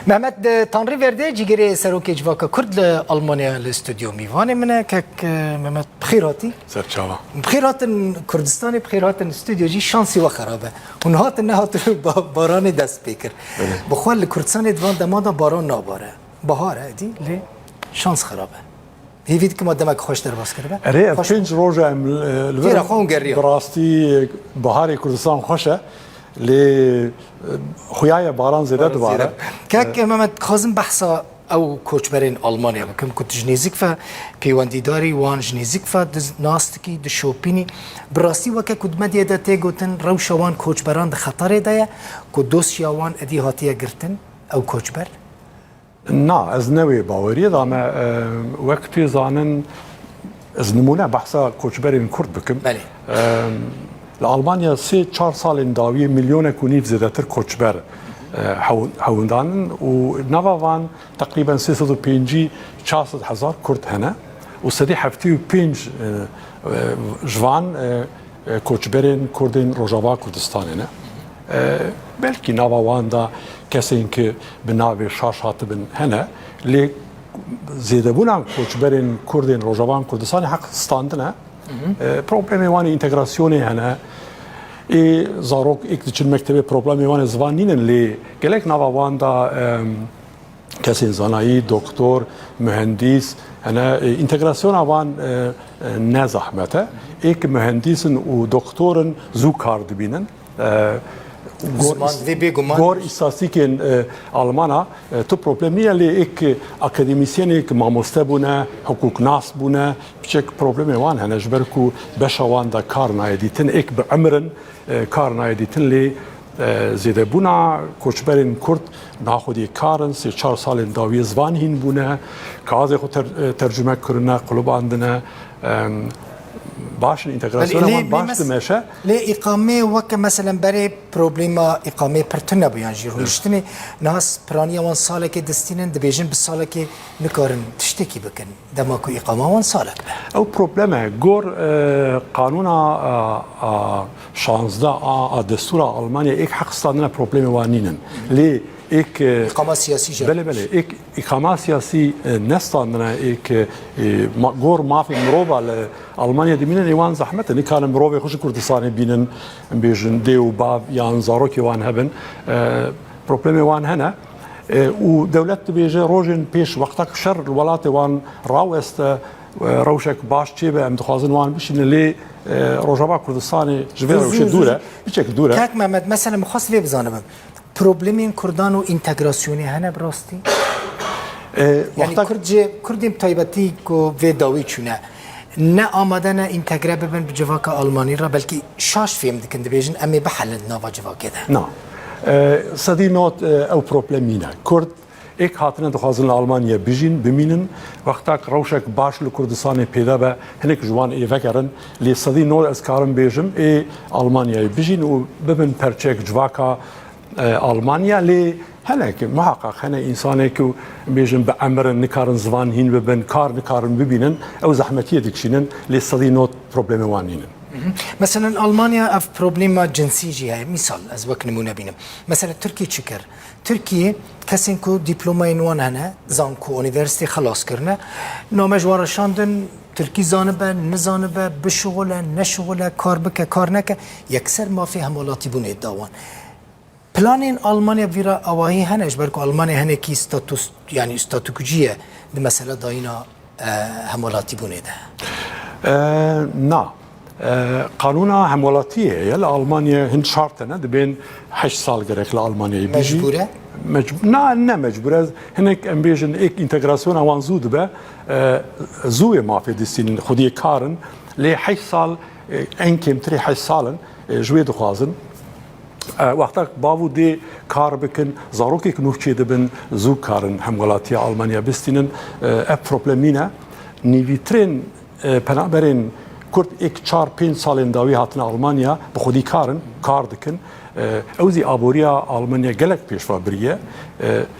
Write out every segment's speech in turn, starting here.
محمد تانری ورده جیگری سروکی جواکا کرد لألمانیا الاستودیو میوانه منه که محمد بخیراتی سرچاوا بخیراتن کردستان بخیراتن استودیو جی شانسی و خرابه اون هات نه هات باران دست بکر بخوال کردستان دوان دمادا باران ناباره بهاره دی لی شانس خرابه هیوید که ما دمک خوش در باز کرده اره پنج روزه تیرا خون گریه براستی بهاری کردستان خوشه لی خویای باران زیاده دوباره که محمد خازم بحثا او کوچبرین آلمانیا بکم کت جنیزیک فا پیوندیداری وان جنیزیک فا ناستکی د شوپینی براستی وکه کد مدیه ده تیگوتن روش وان کوچبران ده خطره ده که دوسیا وان ادی هاتیه گرتن او کوچبر نه از نوی باوری دامه وقت پی زانن از نمونه بحثا کوچبرین کرد بکم بله لألمانيا 3-4 سال داوية مليون كونيف زيادتر كوتشبر هوندان ونوافان تقريبا 350,000 كرد هنا وسدي حفتي 5 جوان كوتشبرين كردين روجافا كردستان هنا بلكي نوافان دا كسين كي بناوي شاش هاتبن هنا لي زيدبونا كوتشبرين كردين روجافا كردستان حق ستاندنا problemi vani integrasyoni hene zarok iktiçin mektebi problemi vani zvaninin li gelek nava vanda kesin zanayi doktor mühendis hene integrasyona van ne zahmete ek mühendisin u doktorun zu kar dibinin gor istastiken Almana tu problemi li ek akademisyen ek mamoste bune hukuknas bune birçok problemi van hene jberku beşavan da kar nayeditin ek bi ömrün kar nayeditin li zede buna koçberin Kurd naxudi karın 4 salin davi zvan hin bune kaze xo tercüme kırına qulubandına باش الانتجراسيون باش تماشى لا اقامه وك مثلا بري بروبليما اقامه برتنا بيان جيرونشتني ناس برانيا وان سالك دستينن دبيجن بالسالك نكارن تشتكي بكن دماكو اقامه وان سالك او بروبليما جور قانونا شانزدا دستور المانيا اك حق استادنا بروبليما وانينن لي ایک اقامه سیاسی جا بله ایک اقامه سیاسی نستاندنا ایک گور مافی مروبا لألمانیا دیمینن ایوان زحمت نکان مروبا خوش کردستانی بینن بیجن دیو باب یان زاروکی وان هبن پروبلمی وان هنا و دولت بیجه روجن پیش وقتک شر الولات وان راوست روشک باش چی به امتخازن وان بشین لی روجابا کردستانی جویر روش دوره بیچک دوره کاک محمد مثلا مخواست لی بزانم پروبلمین کردان و اینتگراسیونی هنه براستی؟ یعنی کردیم تایبتی که ویداوی چونه نه آمده نه اینتگره ببین به جواک آلمانی را بلکه شاش فهم دکن دبیجن امی بحلند ناوا جواکه ده نه صدی نوت او پروبلمینه کرد ایک هاتنه دخوازن آلمانیا بجین بمینن وقتا روشک باش لکردستان پیدا به هنک جوان ای وکرن لی صدی نوت از کارم بیجم ای آلمانیا بجین و ببین پرچک جواکا ألمانيا لي هلاك محقق هنا إنسانك بيجن بأمر نكارن زوان هين ببن كار نكارن ببينن أو زحمتية دكشينن للصدي نوت بروبلم وانينن مثلا ألمانيا أف بروبلم جنسي جهة مثال از وقت نمونه بينم مثلا تركيا چكر تركيا کسین کو دیپلمای وان هنه زان کو اونیورسیتی خلاص کرنه نامه جوار شاندن ترکی زانبه نزانبه بشغله نشغله کار بکه کار نکه یکسر ما فی همولاتی بونه داوان پلان آلمانیا ویرا آواهی هنش برکو آلمانیا هنه کی استاتوس یعنی استاتوکوجیه ده مسئله داینا همولاتی بونه ده نه قانون همولاتیه یل آلمانیا هند شرطه ده بین 8 سال گرک لآلمانیا بیجی مجبوره؟ نه مجبوره هنک ام بیجن ایک انتگراسیون آوان زود به زوی مافی دستین خودی کارن لی 8 سال ان کم تری 8 سالن جوی دخوازن وقتا باو دی کار بکن زاروکی که نوچه دبن زو کارن همغلاتی آلمانیا بستینن اپ پروبلمینه نیویترین پنابرین کرد 1-4-5 سالین داوی هاتن آلمانیا بخودی کار دکن اوزی آبوریا آلمانیا گلک پیشوا بریه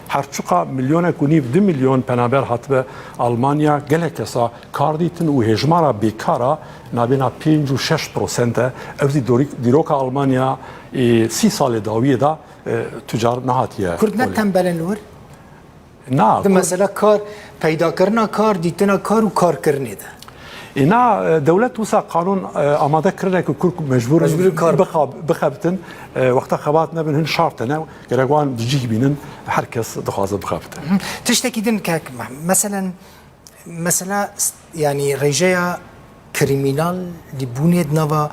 هرچوقا میلیون کنیف 2 میلیون پنابر هات به آلمانیا گلک کسا کار دیتن و هجمارا بیکارا نابینا 5-6% اوزی دیروکا آلمانیا 30 سال داویه دا تجار نهاتیه کرد نه تنبلن ور؟ نا مثلا کار پیدا کردن کار دیتنا کار و کار کردن ده نا دولت وسا قانون آماده کرده که کرد مجبور کار بخابتن وقتا خبات نبن هن شرطنا گرگوان بجی بینن هر کس دخوازه بخابتن تشتكي دين كاك مثلا يعني رجاء كريمينال اللي بونيد نوا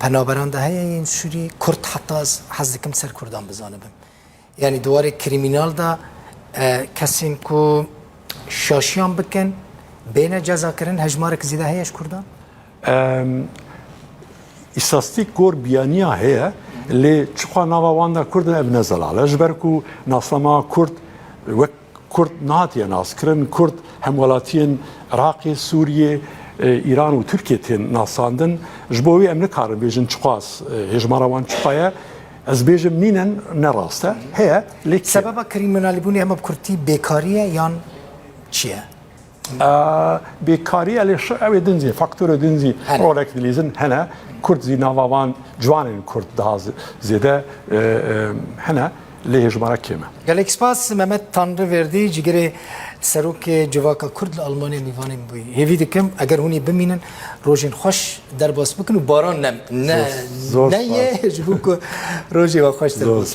پنابران ده هي سوري كرد حتى حزكم سر كردان بزانبم يعني دوار كريمينال ده كسين كو شاشيان بكن بين جزا كرن هجمارك زيده هيش كردان استاتستیک گور بیانیا هەیە لێ چخوا ناوەواندا کوردن ئەب نەزەڵا لە ژبەرک و ناسلەما کورد وەک کورد ناتیە ناسکردن کورد هەموڵاتیان عراقی سووریێ ئیران و تورکێ تێن ناساندن ji bo wê em nikarin bêjin çixwas hêjmara wan çixaye ez bêjim nînen nerast e heye lê سبب كريمينال بوني هم بكرتي بيكاريه يان چيه bêkariye lê ew ê din zî faktörê din zî rolek dilîzin hene Kurd zî navavan ciwanên Kurd daha zêde hene lê hêjmara kêm e. Gelek spas Mehmet Tanrı verdi cigere serok civaka Kurd li Almanya mivanên bûyî. Hêvî dikim eger hûnî bimînin rojên xweş derbas bikin û baran ne ye ji bo ku rojê we xweş derbas.